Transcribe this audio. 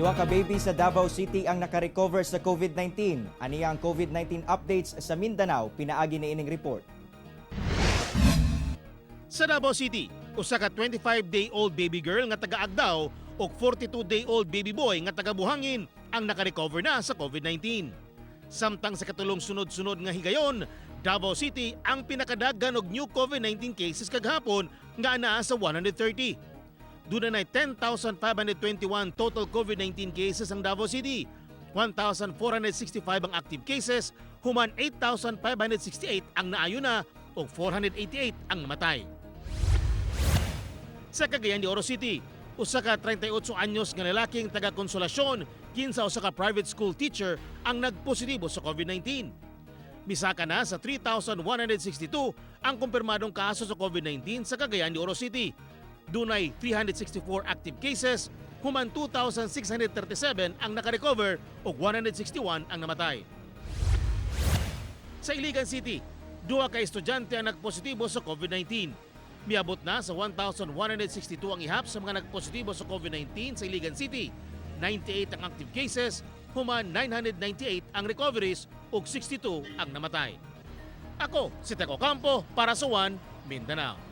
Duha ka baby sa Davao City ang naka-recover sa COVID-19. Aniya ang COVID-19 updates sa Mindanao, pinaagi ni ining report. Sa Davao City, usa ka 25-day-old baby girl nga taga-Agdao o 42-day-old baby boy nga taga-Buhangin ang naka-recover na sa COVID-19. Samtang sa katulong sunod-sunod nga higayon, Davao City ang pinakadaghan og new COVID-19 cases kaghapon nga anaa sa 130. Doon na 10,521 total COVID-19 cases ang Davao City. 1,465 ang active cases, human 8,568 ang naayuna o 488 ang namatay. Sa Cagayan de Oro City, usa ka 38 anyos nga lalaking taga-Konsolasyon, kinsa usa ka private school teacher ang nagpositibo sa COVID-19. Misaka na sa 3,162 ang kumpirmadong kaso sa COVID-19 sa Cagayan de Oro City. Dunay 364 active cases, human 2,637 ang naka-recover o 161 ang namatay. Sa Iligan City, duha ka estudyante ang nagpositibo sa COVID-19. Miabot na sa 1,162 ang ihap sa mga nagpositibo sa COVID-19 sa Iligan City. 98 ang active cases, human 998 ang recoveries ug 62 ang namatay. Ako si Teco Campo para sa One Mindanao.